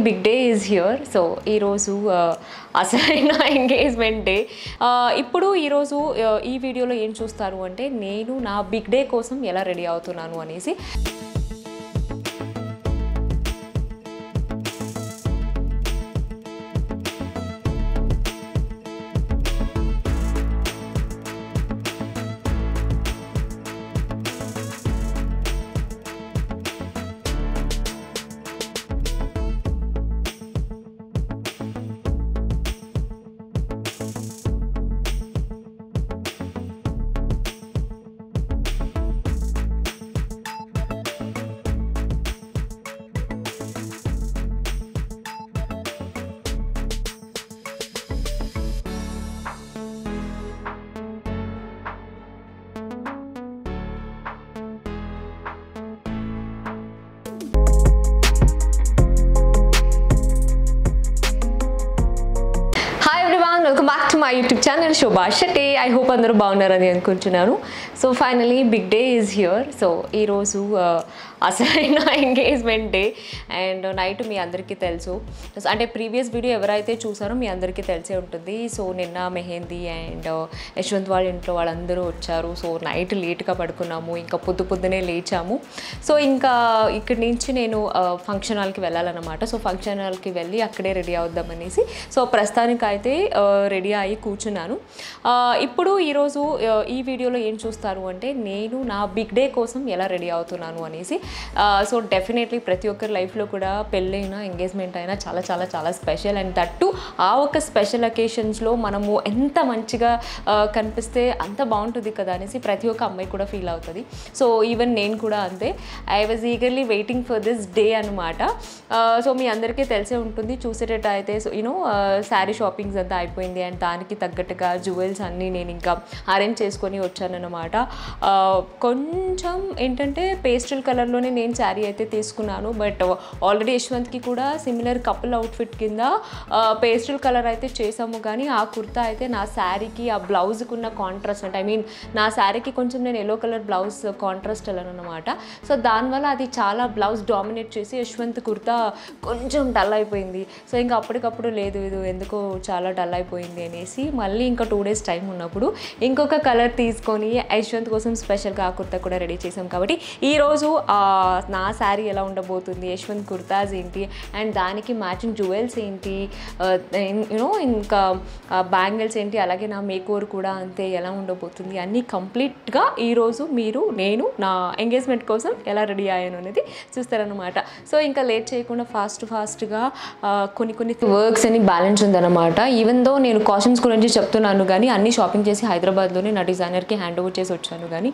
Big day is here. So ఈరోజు అసలైన engagement day. ఇప్పుడు ఈరోజు ఈ వీడియోలో ఏం చూస్తారు అంటే నేను నా బిగ్ డే కోసం ఎలా రెడీ అవుతున్నాను అనేసి. Welcome back to my YouTube channel Shobha Shetty. I hope అందరూ బాగున్నారని అనుకుంటున్నాను. So finally big day is here. So ఈరోజు అసలైన ఎంగేజ్మెంట్ డే అండ్ నైట్ మీ అందరికీ తెలుసు, అంటే ప్రీవియస్ వీడియో ఎవరైతే చూసారో మీ అందరికీ తెలిసే ఉంటుంది. సో నిన్న మెహందీ అండ్ యశ్వంత్ వాళ్ళ ఇంట్లో వాళ్ళందరూ వచ్చారు. సో నైట్ లేట్గా పడుకున్నాము, ఇంకా పొద్దునే లేచాము. సో ఇంకా ఇక్కడి నుంచి నేను ఫంక్షన్ హాల్కి వెళ్ళాలన్నమాట. సో ఫంక్షన్ హాల్కి వెళ్ళి అక్కడే రెడీ అవుద్దామనేసి సో ప్రస్తుతానికైతే రెడీ అయ్యి కూర్చున్నాను. ఇప్పుడు ఈరోజు ఈ వీడియోలో ఏం చూస్తారు అంటే నేను నా బిగ్ డే కోసం ఎలా రెడీ అవుతున్నాను అనేసి. సో డెఫినెట్లీ ప్రతి ఒక్కరి లైఫ్లో కూడా పెళ్ళైనా ఎంగేజ్మెంట్ అయినా చాలా చాలా చాలా స్పెషల్. అండ్ దట్టు ఆ ఒక స్పెషల్ అకేషన్స్లో మనము ఎంత మంచిగా కనిపిస్తే అంత బాగుంటుంది కదా అనేసి ప్రతి ఒక్క అమ్మాయి కూడా ఫీల్ అవుతుంది. సో ఈవెన్ నేను కూడా అంతే. I was eagerly waiting for this day అనమాట. సో మీ అందరికీ తెలిసే ఉంటుంది, చూసేటట్టు అయితే సో యూనో శారీ షాపింగ్స్ అంతా అయిపోయింది అండ్ దానికి తగ్గట్టుగా జ్యువెల్స్ అన్నీ నేను ఇంకా అరేంజ్ చేసుకొని వచ్చానన్నమాట. కొంచెం ఏంటంటే పేస్టల్ కలర్లోనే నేను శారీ అయితే తీసుకున్నాను. బట్ ఆల్రెడీ యశ్వంత్కి కూడా సిమిలర్ కపుల్ అవుట్ఫిట్ కింద పేస్టల్ కలర్ అయితే చేసాము. కానీ ఆ కుర్తా అయితే నా శారీకి ఆ బ్లౌజ్కి ఉన్న కాంట్రాస్ట్ అంటే ఐ మీన్ నా శారీకి కొంచెం నేను ఎల్లో కలర్ బ్లౌజ్ కాంట్రాస్ట్ వెళ్ళాను అనమాట. సో దానివల్ల అది చాలా బ్లౌజ్ డామినేట్ చేసి యశ్వంత్ కుర్తా కొంచెం డల్ అయిపోయింది. సో ఇంకా అప్పటికప్పుడు లేదు ఇది ఎందుకో చాలా డల్ అయిపోయింది అనేసి మళ్ళీ ఇంకా 2 days టైం ఉన్నప్పుడు ఇంకొక కలర్ తీసుకొని యశ్వంత్ కోసం స్పెషల్గా ఆ కుర్తా కూడా రెడీ చేసాం. కాబట్టి ఈరోజు నా శారీ ఎలా ఉండబోతుంది, యశ్వంత్ కుర్తాస్ ఏంటి అండ్ దానికి మ్యాచింగ్ జ్యువెల్స్ ఏంటి, యూనో ఇంకా బ్యాంగిల్స్ ఏంటి, అలాగే నా మేక్ ఓవర్ కూడా అంతే ఎలా ఉండబోతుంది అన్నీ కంప్లీట్గా ఈరోజు నేను నా ఎంగేజ్మెంట్ కోసం ఎలా రెడీ అయ్యాను అనేది చూస్తారనమాట. సో ఇంకా లేట్ చేయకుండా ఫాస్ట్గా కొన్ని వర్క్స్ అని బ్యాలెన్స్ ఉందన్నమాట. ఈవెన్ దో నేను కాస్ట్యూమ్స్ గురించి చెప్తున్నాను కానీ అన్నీ షాపింగ్ చేసి హైదరాబాద్లోనే నా డిజైనర్కి హ్యాండ్ ఓవర్ చేసి వచ్చాను. కానీ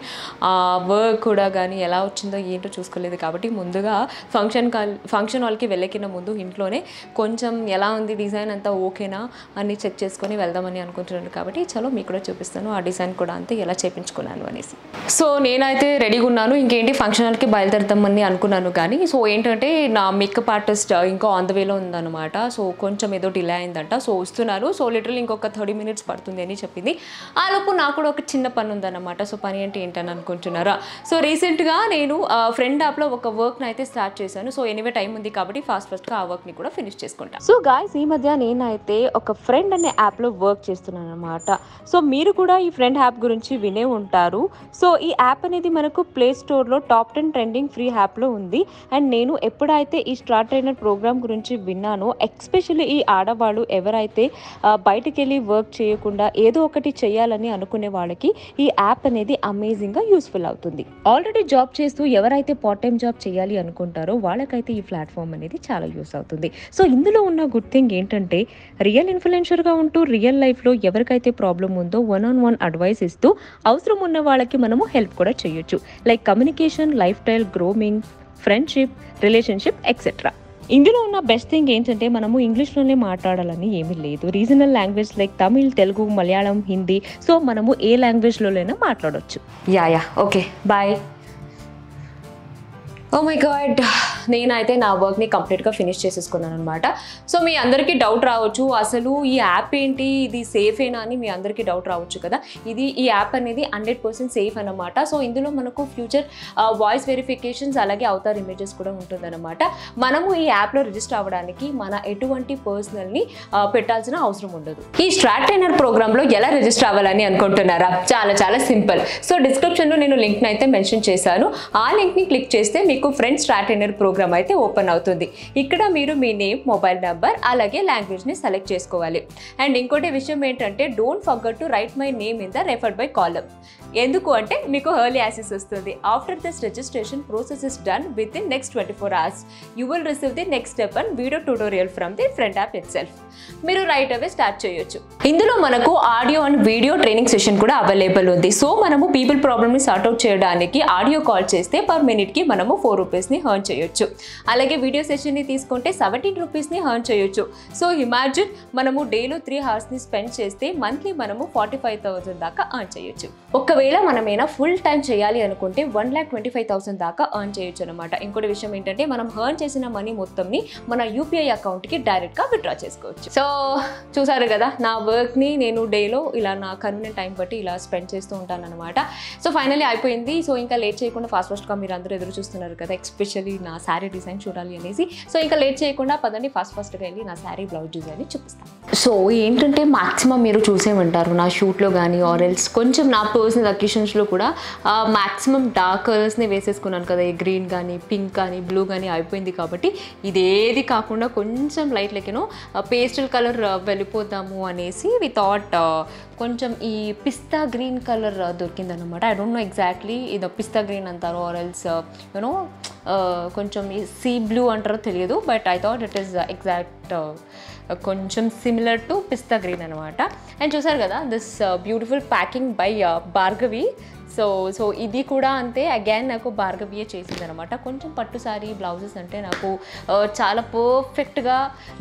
ఆ వర్క్ కూడా కానీ ఎలా వచ్చిందో ఏంటో చూసుకోలేదు. కాబట్టి ముందుగా ఫంక్షన్ హాల్కి వెళ్ళకిన ముందు ఇంట్లోనే కొంచెం ఎలా ఉంది డిజైన్ అంతా ఓకేనా అని చెక్ చేసుకొని వెళ్దామని అనుకుంటున్నాను. కాబట్టి చలో మీకు కూడా చూపిస్తాను ఆ డిజైన్ కూడా అంతే ఎలా చేయించుకున్నాను అనేసి. సో నేనైతే రెడీగా ఉన్నాను, ఇంకేంటి ఫంక్షన్ హాల్కి బయలుదేరుతామని అనుకున్నాను. కానీ సో ఏంటంటే నా మేకప్ ఆర్టిస్ట్ ఇంకా ఆన్ ద వేలో ఉందన్నమాట. సో కొంచెం ఏదో డిలే అయిందంట. సో వస్తున్నారు. సో లిటరల్ ఇంకొక 30 minutes పడుతుంది అని చెప్పింది. ఆ లోపు నాకు కూడా ఒక చిన్న పని ఉందన్నమాట. సో పని అంటే ఏంటని అనుకుంటున్నారా? సో రీసెంట్గా నేను ఫ్రెండ్ యాప్లో ఒక వర్క్ని అయితే స్టార్ట్ చేశాను. సో ఎనీవే టైం ఉంది కాబట్టి ఫాస్ట్గా ఆ వర్క్ని కూడా ఫినిష్ చేసుకుంటాను. సో గాయ్స్ ఈ మధ్య నేనైతే ఒక ఫ్రెండ్ అనే యాప్లో వర్క్ చేస్తున్నాను అనమాట. సో మీరు కూడా ఈ ఫ్రెండ్ యాప్ గురించి వినే ఉంటారు. సో ఈ యాప్ అనేది మనకు ప్లే స్టోర్లో టాప్ 10 ట్రెండింగ్ ఫ్రీ యాప్లో ఉంది. అండ్ నేను ఎప్పుడైతే ఈ స్టార్ ట్రైనర్ ప్రోగ్రామ్ గురించి విన్నానో, ఎస్పెషల్లీ ఈ ఆడవాళ్ళు ఎవరైతే బయటికి వెళ్ళి వర్క్ చేయకుండా ఏదో ఒకటి చేయాలని అనుకునే వాళ్ళకి ఈ యాప్ అనేది అమేజింగ్గా యూస్ఫుల్ అవుతుంది. ఆల్రెడీ జాబ్ చేస్తూ ఎవరైతే పార్ట్ టైం జాబ్ చేయాలి అనుకుంటారో వాళ్ళకైతే ఈ ప్లాట్ఫామ్ అనేది చాలా యూస్ అవుతుంది. సో ఇందులో ఉన్న గుడ్ థింగ్ ఏంటంటే రియల్ ఇన్ఫ్లుయెన్సర్గా ఉంటూ రియల్ లైఫ్లో ఎవరికైతే ప్రాబ్లం ఉందో 1-on-1 అడ్వైస్ ఇస్తూ అవసరం ఉన్న వాళ్ళకి మనము హెల్ప్ కూడా చేయొచ్చు. Like communication, life style, grooming, friendship, relationship etcetera. ఇందులో ఉన్న బెస్ట్ థింగ్ ఏంటంటే మనము ఇంగ్లీష్లోనే మాట్లాడాలని ఏమీ లేదు. Regional language like Tamil, Telugu, Malayalam, Hindi, so మనము ఏ లాంగ్వేజ్లోనైనా మాట్లాడవచ్చు. Yeah okay bye. Oh my God నేనైతే నా వర్క్ని కంప్లీట్గా ఫినిష్ చేసేసుకున్నాను అనమాట. సో మీ అందరికీ డౌట్ రావచ్చు, అసలు ఈ యాప్ ఏంటి, ఇది సేఫేనా అని మీ అందరికీ డౌట్ రావచ్చు కదా. ఈ యాప్ అనేది 100% సేఫ్ అనమాట. సో ఇందులో మనకు ఫ్యూచర్ వాయిస్ వెరిఫికేషన్స్ అలాగే అవతార్ ఇమేజెస్ కూడా ఉంటుందన్నమాట. మనము ఈ యాప్లో రిజిస్టర్ అవ్వడానికి మన ఎటువంటి పర్సనల్ని పెట్టాల్సిన అవసరం ఉండదు. ఈ స్ట్రాట్ ట్రైనర్ ప్రోగ్రాంలో ఎలా రిజిస్టర్ అవ్వాలని అనుకుంటున్నారా? చాలా చాలా సింపుల్. సో డిస్క్రిప్షన్లో నేను లింక్ని అయితే మెన్షన్ చేశాను. ఆ లింక్ని క్లిక్ చేస్తే మీకు ఫ్రెండ్స్ స్ట్రాట్ ట్రైనర్ ప్రోగ్రామ్ అయితే ఓపెన్ అవుతుంది. ఇక్కడ మీరు మీ నేమ్, మొబైల్ నెంబర్ అలాగే లాంగ్వేజ్ని సెలెక్ట్ చేసుకోవాలి. అండ్ ఇంకోటి విషయం ఏంటంటే don't forget to right my name in the referred by column. ఎందుకు అంటే మీకు ఎర్లీ యాక్సెస్ వస్తుంది. After this registration process is done with in next 24 hours you will receive the next step and video tutorial from the front app it self. మీరు right away start చేయొచ్చు. ఇందులో మనకు audio and video training session కూడా available ఉంది. So మనము people ప్రాబ్లమ్ని sort out చేయడానికి audio call చేస్తే పర్ మినిట్కి మనము 4 రూపీస్ని ఎర్న్ చేయొచ్చు. అలాగే వీడియో సెషన్ని తీసుకుంటే 17 రూపీస్ని ఎర్న్ చేయొచ్చు. సో ఇమాజిన్ మనము డేలో 3 hours స్పెండ్ చేస్తే మంత్లీ మనము 45,000 దాకా ఎర్న్ చేయొచ్చు. ఒకవేళ మనమైనా ఫుల్ టైం చేయాలి అనుకుంటే 1,25,000 దాకా ఎర్న్ చేయొచ్చు అనమాట. ఇంకోటి విషయం ఏంటంటే మనం ఎర్న్ చేసిన మనీ మొత్తంని మన యూపీఐ అకౌంట్కి డైరెక్ట్గా విత్డ్రా చేసుకోవచ్చు. సో చూసారు కదా, నా వర్క్ని నేను డేలో ఇలా నా కన్వీనియంట్ టైం బట్టి ఇలా స్పెండ్ చేస్తూ ఉంటాను అనమాట. సో ఫైనల్లీ అయిపోయింది. సో ఇంకా లేట్ చేయకుండా ఫాస్ట్గా మీరు అందరూ ఎదురు చూస్తున్నారు కదా, ఎస్పెషల్లీ నా శారీ డిజైన్ చూడాలి అనేసి. సో ఇంకా లేట్ చేయకుండా పదండి ఫాస్ట్గా వెళ్ళి నా శారీ బ్లౌజ్ డిజైన్ని చూపిస్తాను. సో ఏంటంటే మాక్సిమం మీరు చూసే ఉంటారు నా షూట్లో కానీ ఆరెల్స్ కొంచెం నా పర్సనల్ అకేషన్స్లో కూడా మాక్సిమం డార్క్ కలర్స్ని వేసేసుకున్నాను కదా. ఈ గ్రీన్ కానీ పింక్ కానీ బ్లూ కానీ అయిపోయింది కాబట్టి ఇదేది కాకుండా కొంచెం లైట్ లెక్కనో పేస్టల్ కలర్ వెళ్ళిపోతాము అనేసి వి థాట్ కొంచెం ఈ పిస్తా గ్రీన్ కలర్ దొరికిందనమాట. ఐ డోంట్ నో ఎగ్జాక్ట్లీ ఇది పిస్తా గ్రీన్ అంటారో ఆరెల్స్ యూనో కొంచెం ఈ సీ బ్లూ అంటారో తెలియదు. But I thought it is exact కొంచెం సిమిలర్ టు పిస్తా గ్రీన్ అనమాట. అండ్ చూసారు కదా this beautiful packing by Bhargavi. So ఇది కూడా అంతే, అగైన్ నాకు భార్గవియే చేసింది అనమాట. కొంచెం పట్టు సారీ బ్లౌజెస్ అంటే నాకు చాలా పర్ఫెక్ట్గా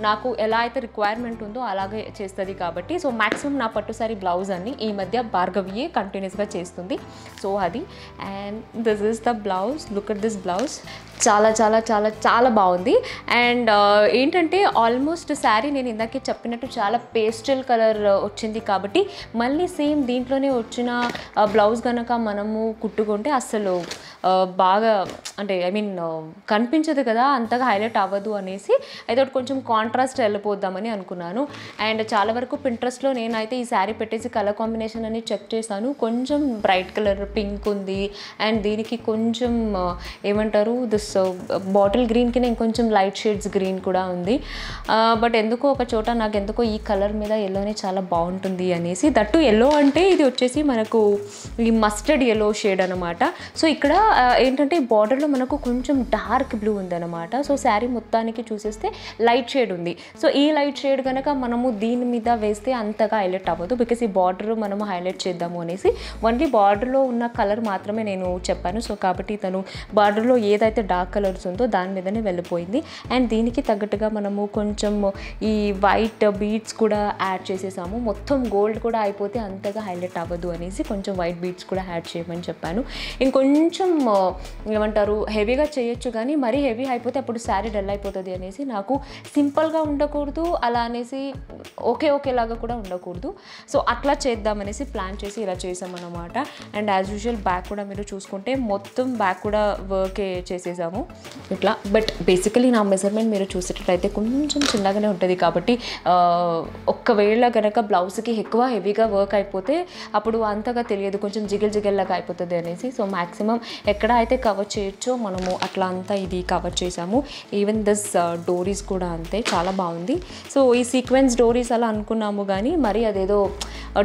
నాకు ఎలా అయితే రిక్వైర్మెంట్ ఉందో అలాగే చేస్తుంది కాబట్టి సో మ్యాక్సిమం నా పట్టు సారీ బ్లౌజ్ అన్ని ఈ మధ్య భార్గవియే కంటిన్యూస్గా చేస్తుంది. సో అది and this is the blouse. Look at this blouse, చాలా చాలా చాలా చాలా బాగుంది. అండ్ ఏంటంటే ఆల్మోస్ట్ శారీ నేను ఇందాకే చెప్పినట్టు చాలా పేస్టల్ కలర్ వచ్చింది కాబట్టి మళ్ళీ సేమ్ దీంట్లోనే వచ్చిన బ్లౌజ్ కనుక మనము కుట్టుకుంటే అస్సలు బాగా అంటే ఐ మీన్ కనిపించదు కదా, అంతగా హైలైట్ అవ్వదు అనేసి అయితే కొంచెం కాంట్రాస్ట్ వెళ్ళిపోద్దామని అనుకున్నాను. అండ్ చాలా వరకు పింట్రెస్ట్లో నేనైతే ఈ శారీ పెట్టేసి కలర్ కాంబినేషన్ అని చెక్ చేశాను. కొంచెం బ్రైట్ కలర్ పింక్ ఉంది అండ్ దీనికి కొంచెం ఏమంటారు దిస్ బాటిల్ గ్రీన్కి ఇంకొంచెం లైట్ షేడ్స్ గ్రీన్ కూడా ఉంది. బట్ ఎందుకో ఒక చోట నాకు ఎందుకో ఈ కలర్ మీద ఎల్లోనే చాలా బాగుంటుంది అనేసి, దట్టు ఎల్లో అంటే ఇది వచ్చేసి మనకు ఈ మస్టర్డ్ ఎల్లో షేడ్ అనమాట. సో ఇక్కడ ఏంటంటే బార్డర్లో మనకు కొంచెం డార్క్ బ్లూ ఉందన్నమాట. సో శారీ మొత్తానికి చూసేస్తే లైట్ షేడ్ ఉంది. సో ఈ లైట్ షేడ్ కనుక మనము దీని మీద వేస్తే అంతగా హైలైట్ అవ్వదు, బికాస్ ఈ బార్డర్ మనము హైలైట్ చేద్దాము అనేసి ఓన్లీ బార్డర్లో ఉన్న కలర్ మాత్రమే నేను చెప్పాను. సో కాబట్టి తను బార్డర్లో ఏదైతే డార్క్ కలర్స్ ఉందో దాని మీదనే వెళ్ళిపోయింది. అండ్ దీనికి తగ్గట్టుగా మనము కొంచెం ఈ వైట్ బీడ్స్ కూడా యాడ్ చేసేసాము. మొత్తం గోల్డ్ కూడా అయిపోతే అంతగా హైలైట్ అవ్వదు అనేసి కొంచెం వైట్ బీడ్స్ కూడా యాడ్ చేయమని చెప్పాను. ఇంకొంచెం ఏమంటారు హెవీగా చేయొచ్చు కానీ మరీ హెవీ అయిపోతే అప్పుడు శారీ డల్ అయిపోతుంది అనేసి నాకు సింపుల్గా ఉండకూడదు, అలా అనేసి ఓకేలాగా కూడా ఉండకూడదు. సో అట్లా చేద్దామనేసి ప్లాన్ చేసి ఇలా చేసామన్నమాట. అండ్ యాజ్ యూజువల్ బ్యాక్ కూడా మీరు చూసుకుంటే మొత్తం బ్యాక్ కూడా వర్కే చేసేసాము ఇట్లా. బట్ బేసికలీ నా మెజర్మెంట్ మీరు చూసేటట్లయితే కొంచెం చిన్నగానే ఉంటుంది కాబట్టి ఒక్కవేళ కనుక బ్లౌజ్కి ఎక్కువ హెవీగా వర్క్ అయిపోతే అప్పుడు అంతగా తెలియదు, కొంచెం జిగల్లాగా అయిపోతుంది అనేసి. సో మ్యాక్సిమం ఎక్కడ అయితే కవర్ చేయొచ్చో మనము అట్లా అంతా ఇది కవర్ చేసాము. ఈవెన్ దిస్ డోరీస్ కూడా అంతే, చాలా బాగుంది. సో ఈ సీక్వెన్స్ డోరీస్ అలా అనుకున్నాము కానీ మరి అదేదో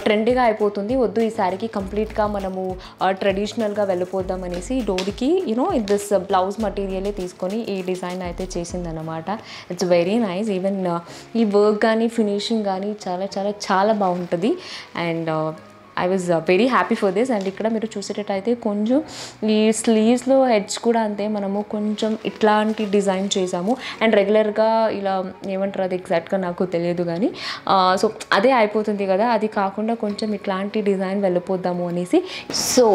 ట్రెండీగా అయిపోతుంది, వద్దు ఈ శారీకి కంప్లీట్గా మనము ట్రెడిషనల్గా వెళ్ళిపోద్దాం అనేసి డోరీకి యూనో దిస్ బ్లౌజ్ మటీరియలే తీసుకొని ఈ డిజైన్ అయితే చేసిందనమాట. It's very nice. ఈవెన్ ఈ వర్క్ కానీ ఫినిషింగ్ కానీ చాలా చాలా చాలా బాగుంటుంది. And I was very happy for this. And ఇక్కడ మీరు చూసేటట్టయితే కొంచెం ఈ స్లీవ్స్లో హెడ్స్ కూడా అంతే మనము కొంచెం ఇట్లాంటి డిజైన్ చేసాము. అండ్ రెగ్యులర్గా ఇలా ఏమంటారు అది ఎగ్జాక్ట్గా నాకు తెలియదు కానీ సో అదే అయిపోతుంది కదా, అది కాకుండా కొంచెం ఇట్లాంటి డిజైన్ వెళ్ళిపోద్దాము అనేసి. సో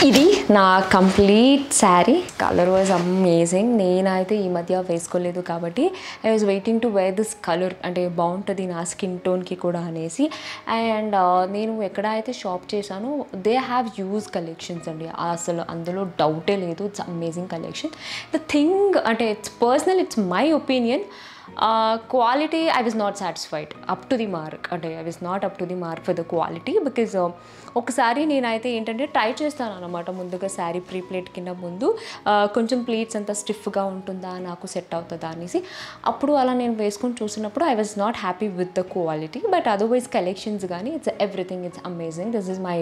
ఇది నా complete sari. Colour was amazing. నేనైతే ఈ మధ్య వేసుకోలేదు కాబట్టి I was waiting to wear this colour, అంటే బాగుంటుంది నా స్కిన్ టోన్కి కూడా అనేసి. అండ్ నేను ఎక్కడ అయితే షాప్ చేశానో దే హ్యావ్ యూజ్ కలెక్షన్స్ అండి, అసలు అందులో డౌటే లేదు. It's amazing collection. The thing అంటే it's personal, it's my opinion, quality I was not satisfied up to the mark. అంటే I was not up to the mark for the quality because ఒకసారి నేనైతే ఏంటంటే ట్రై చేస్తాను అనమాట ముందుగా sari pre plate కింద ముందు కొంచెం ప్లీట్స్ అంతా స్టిఫ్గా ఉంటుందా, నాకు సెట్ అవుతుందా అనేసి. అప్పుడు అలా నేను వేసుకొని చూసినప్పుడు I was not happy with the quality. But otherwise collections కానీ it's everything, it's amazing. This is my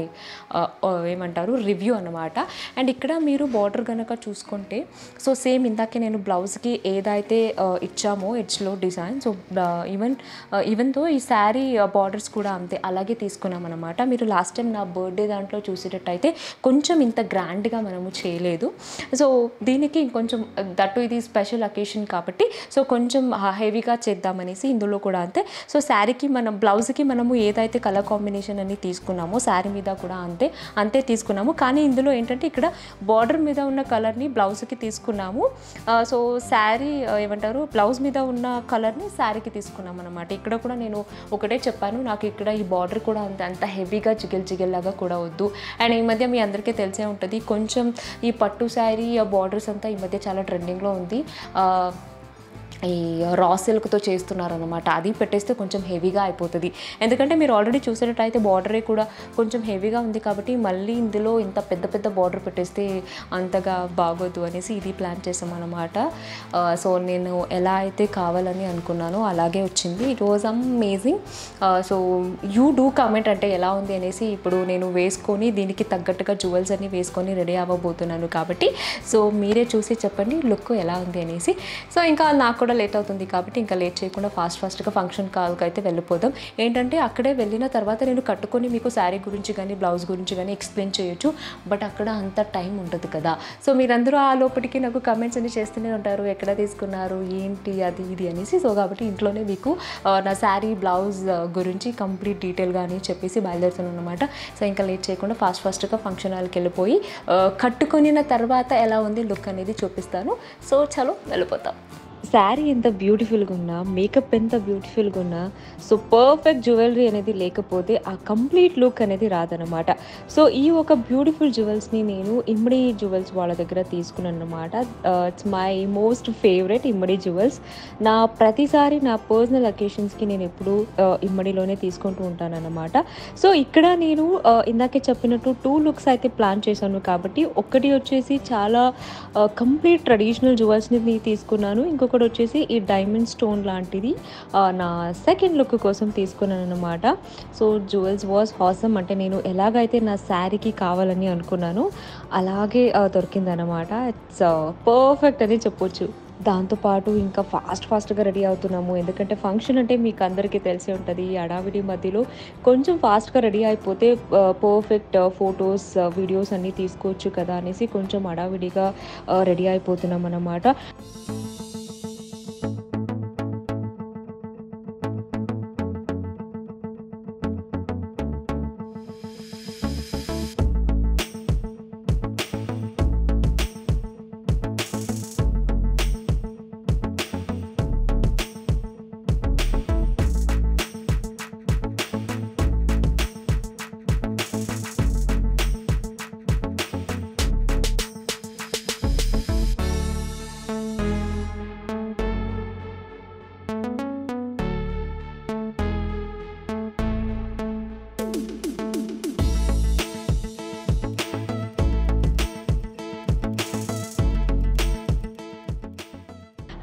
ఏమంటారు రివ్యూ అనమాట. అండ్ ఇక్కడ మీరు బార్డర్ కనుక చూసుకుంటే సో సేమ్ ఇందాకే నేను బ్లౌజ్కి ఏదైతే ఇచ్చామో ఎడ్జ్లో డిజైన్, సో ఈవెన్ తో ఈ శారీ బార్డర్స్ కూడా అంతే అలాగే తీసుకున్నాం అనమాట. మీరు లాస్ట్ టైం నా బర్త్డే దాంట్లో చూసేటట్టయితే కొంచెం ఇంత గ్రాండ్గా మనము చేయలేదు. సో దీనికి ఇంకొంచెం దట్టు ఇది స్పెషల్ అకేషన్ కాబట్టి సో కొంచెం హెవీగా చేద్దామనేసి ఇందులో కూడా అంతే. సో శారీకి మనం బ్లౌజ్కి మనము ఏదైతే కలర్ కాంబినేషన్ అని తీసుకున్నామో శారీ మీద కూడా అంతే తీసుకున్నాము. కానీ ఇందులో ఏంటంటే ఇక్కడ బార్డర్ మీద ఉన్న కలర్ని బ్లౌజ్కి తీసుకున్నాము. సో శారీ ఏమంటారు బ్లౌజ్ మీద ఉన్న కలర్ని శారీకి తీసుకున్నాం అనమాట. ఇక్కడ కూడా నేను ఒకటే చెప్పాను, నాకు ఇక్కడ ఈ బార్డర్ కూడా అంత హెవీగా జిగెల్ లాగా కూడా వద్దు. అండ్ ఈ మధ్య మీ అందరికీ తెలిసే ఉంటుంది కొంచెం ఈ పట్టు శారీ బార్డర్స్ అంతా ఈ మధ్య చాలా ట్రెండింగ్లో ఉంది. ఈ రా సిల్క్తో చేస్తున్నారనమాట. అది పెట్టేస్తే కొంచెం హెవీగా అయిపోతుంది. ఎందుకంటే మీరు ఆల్రెడీ చూసేటట్టయితే బార్డరే కూడా కొంచెం హెవీగా ఉంది కాబట్టి మళ్ళీ ఇందులో ఇంత పెద్ద బార్డర్ పెట్టేస్తే అంతగా బాగోదు అనేసి ఇది ప్లాన్ చేసామన్నమాట. సో నేను ఎలా అయితే కావాలని అనుకున్నానో అలాగే వచ్చింది. It was amazing. So you do comment అంటే ఎలా ఉంది అనేసి. ఇప్పుడు నేను వేసుకొని దీనికి తగ్గట్టుగా జ్యువెల్స్ అన్నీ వేసుకొని రెడీ అవ్వబోతున్నాను కాబట్టి సో మీరే చూసి చెప్పండి లుక్ ఎలా ఉంది అనేసి. సో ఇంకా నాకు కూడా లేట్ అవుతుంది కాబట్టి ఇంకా లేట్ చేయకుండా ఫాస్ట్గా ఫంక్షన్ కాల్కి అయితే వెళ్ళిపోదాం. ఏంటంటే అక్కడే వెళ్ళిన తర్వాత నేను కట్టుకొని మీకు శారీ గురించి కానీ బ్లౌజ్ గురించి కానీ ఎక్స్ప్లెయిన్ చేయొచ్చు. బట్ అక్కడ అంత టైం ఉంటుంది కదా. సో మీరందరూ ఆ లోపలికి నాకు కమెంట్స్ అన్ని చేస్తూనే ఉంటారు, ఎక్కడ తీసుకున్నారు ఏంటి అది ఇది అనేసి. సో కాబట్టి ఇంట్లోనే మీకు నా శారీ బ్లౌజ్ గురించి కంప్లీట్ డీటెయిల్గా అని చెప్పేసి బయలుదేరుతున్నాను అనమాట. సో ఇంకా లేట్ చేయకుండా ఫాస్ట్గా ఫంక్షన్ హాల్కి వెళ్ళిపోయి కట్టుకొనిన తర్వాత ఎలా ఉంది లుక్ అనేది చూపిస్తాను. సో చలో వెళ్ళిపోతాం. శారీ ఎంత బ్యూటిఫుల్గా ఉన్నా, మేకప్ ఎంత బ్యూటిఫుల్గా ఉన్నా, సో పర్ఫెక్ట్ జ్యువెలరీ అనేది లేకపోతే ఆ కంప్లీట్ లుక్ అనేది రాదనమాట. సో ఈ ఒక బ్యూటిఫుల్ జ్యువెల్స్ని నేను ఇమ్మడి జ్యువెల్స్ వాళ్ళ దగ్గర తీసుకున్నాను అనమాట. It's my most favourite Immadi jewels. నా ప్రతిసారి నా పర్సనల్ అకేషన్స్కి నేను ఎప్పుడు ఇమ్మడిలోనే తీసుకుంటూ ఉంటాను అనమాట. సో ఇక్కడ నేను ఇందాకే చెప్పినట్టు 2 లుక్స్ అయితే ప్లాన్ చేశాను కాబట్టి ఒకటి వచ్చేసి చాలా కంప్లీట్ ట్రెడిషనల్ జ్యువెల్స్ని తీసుకున్నాను, ఇంకొకటి వచ్చేసి ఈ డైమండ్ స్టోన్ లాంటిది నా సెకండ్ లుక్ కోసం తీసుకున్నాను అనమాట. So jewels was awesome. అంటే నేను ఎలాగైతే నా శారీకి కావాలని అనుకున్నాను అలాగే దొరికిందనమాట. ఇట్స్ పర్ఫెక్ట్ అని చెప్పొచ్చు. దాంతోపాటు ఇంకా ఫాస్ట్గా రెడీ అవుతున్నాము. ఎందుకంటే ఫంక్షన్ అంటే మీకు అందరికీ తెలిసే ఉంటుంది, అడావిడి మధ్యలో కొంచెం ఫాస్ట్గా రెడీ అయిపోతే పర్ఫెక్ట్ ఫొటోస్ వీడియోస్ అన్నీ తీసుకోవచ్చు కదా అనేసి కొంచెం అడావిడిగా రెడీ అయిపోతున్నాం అన్నమాట.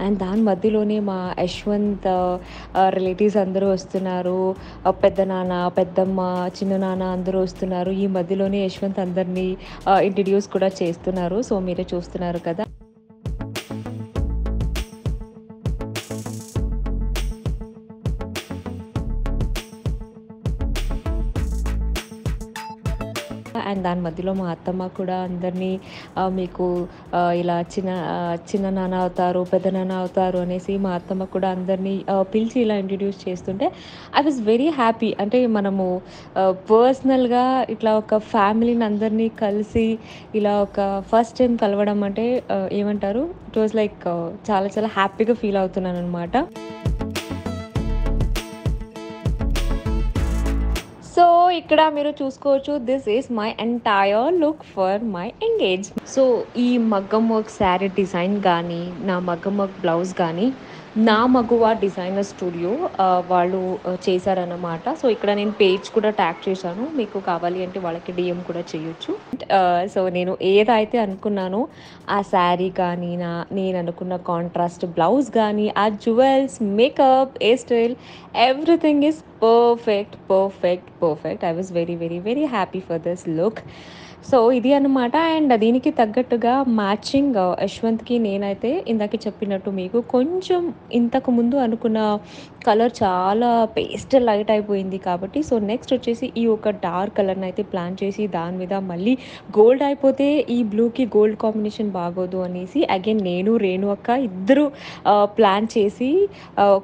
అండ్ దాని మధ్యలోనే మా యశ్వంత్ రిలేటివ్స్ అందరూ వస్తున్నారు. పెద్ద నాన్న, పెద్దమ్మ, చిన్న నాన్న అందరూ వస్తున్నారు. ఈ మధ్యలోనే యశ్వంత్ అందరినీ ఇంట్రడ్యూస్ కూడా చేస్తున్నారు. సో మీరే చూస్తున్నారు కదా. అండ్ దాని మధ్యలో మా అత్తమ్మ కూడా అందరినీ మీకు ఇలా చిన్న నాన్న అవుతారు, పెద్ద నాన్న అవుతారు అనేసి మా అత్తమ్మ కూడా అందరినీ పిలిచి ఇలా ఇంట్రడ్యూస్ చేస్తుంటే ఐ వాజ్ వెరీ హ్యాపీ. అంటే మనము పర్సనల్‌గా ఇట్లా ఒక ఫ్యామిలీని అందరినీ కలిసి ఇలా ఒక ఫస్ట్ టైం కలవడం అంటే ఏమంటారు, ఇట్ వాజ్ లైక్ చాలా చాలా హ్యాపీగా ఫీల్ అవుతున్నాననమాట. సో ఇక్కడ మీరు చూసుకోవచ్చు, this is my entire look for my engage. So ఈ మగ్గం వర్క్ శారీ డిజైన్ కానీ, నా మగ్గం వర్క్ బ్లౌజ్ కానీ నా మగువ డిజైనర్ స్టూడియో వాళ్ళు చేశారన్నమాట. సో ఇక్కడ నేను పేజ్ కూడా ట్యాగ్ చేశాను, మీకు కావాలి అంటే వాళ్ళకి డిఎం కూడా చేయొచ్చు. సో నేను ఏదైతే అనుకున్నానో ఆ శారీ కానీ, నేను అనుకున్న కాంట్రాస్ట్ బ్లౌజ్ కానీ, ఆ jewels, makeup, hair style, everything is perfect, perfect, perfect. I was very very very happy for this look. So ఇది అనమాట. అండ్ దీనికి తగ్గట్టుగా మ్యాచింగ్ యశ్వంత్కి నేనైతే ఇందాక చెప్పినట్టు మీకు కొంచెం ఇంతకు ముందు అనుకున్న కలర్ చాలా పేస్ట్ లైట్ అయిపోయింది కాబట్టి, సో నెక్స్ట్ వచ్చేసి ఈ ఒక డార్క్ కలర్ని అయితే ప్లాన్ చేసి దాని మీద మళ్ళీ గోల్డ్ అయిపోతే ఈ బ్లూకి గోల్డ్ కాంబినేషన్ బాగోదు అనేసి అగైన్ నేను రేణు అక్క ఇద్దరు ప్లాన్ చేసి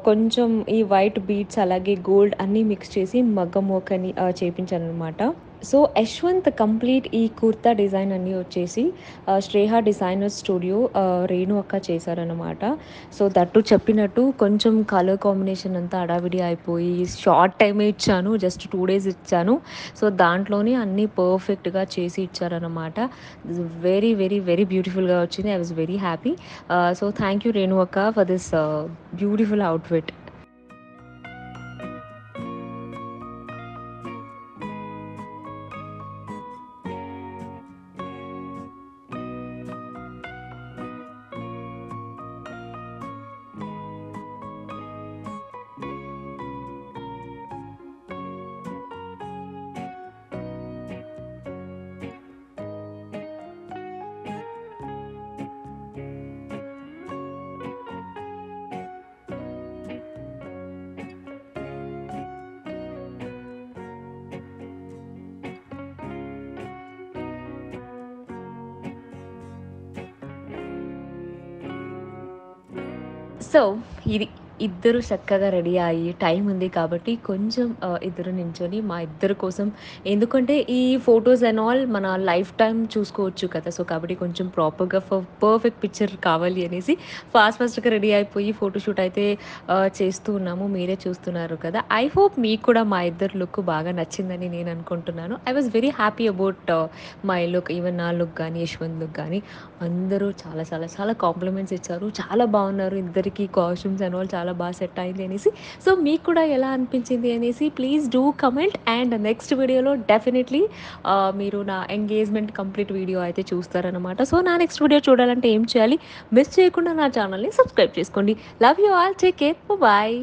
కొంచెం ఈ వైట్ బీడ్స్ అలాగే గోల్డ్ అన్నీ మిక్స్ చేసి మగ్గం వర్క్ అని చేయించాను అనమాట. సో యశ్వంత్ కంప్లీట్ ఈ కుర్తా డిజైన్ అన్నీ వచ్చేసి శ్రేహ డిజైనర్ స్టూడియో రేణు అక్క చేశారనమాట. సో దట్టు చెప్పినట్టు కొంచెం కలర్ కాంబినేషన్ అంతా అడావిడి అయిపోయి షార్ట్ టైమే ఇచ్చాను, జస్ట్ 2 days ఇచ్చాను. సో దాంట్లోనే అన్నీ పర్ఫెక్ట్గా చేసి ఇచ్చారనమాట. వెరీ వెరీ వెరీ బ్యూటిఫుల్గా వచ్చింది. I was very happy. So thank you Renu అక్క for this beautiful outfit. So ఇది ఇద్దరు చక్కగా రెడీ అయ్యి టైం ఉంది కాబట్టి కొంచెం ఇద్దరు నించొని మా ఇద్దరి కోసం, ఎందుకంటే ఈ ఫొటోస్ అండ్ ఆల్ మన లైఫ్ టైం చూసుకోవచ్చు కదా. సో కాబట్టి కొంచెం ప్రాపర్గా పర్ఫెక్ట్ పిక్చర్ కావాలి అనేసి ఫాస్ట్గా రెడీ అయిపోయి ఫోటోషూట్ అయితే చేస్తూ ఉన్నాము. మీరే చూస్తున్నారు కదా. ఐ హోప్ మీకు కూడా మా ఇద్దరు లుక్ బాగా నచ్చిందని నేను అనుకుంటున్నాను. I was very happy about my look. Even నా లుక్ కానీ, యశ్వంత్ లుక్ కానీ అందరూ చాలా చాలా చాలా కాంప్లిమెంట్స్ ఇచ్చారు. చాలా బాగున్నారు, ఇద్దరికి కాస్ట్యూమ్స్ అండ్ ఆల్ చాలా బాగా సెట్ అయింది అనేసి. సో మీకు కూడా ఎలా అనిపించింది అనేసి please do comment. And next వీడియోలో డెఫినెట్లీ మీరు నా ఎంగేజ్మెంట్ కంప్లీట్ వీడియో అయితే చూస్తారనమాట. సో నా నెక్స్ట్ వీడియో చూడాలంటే ఏం చేయాలి, మిస్ చేయకుండా నా ఛానల్ని సబ్స్క్రైబ్ చేసుకోండి. Love you all, take care, bye.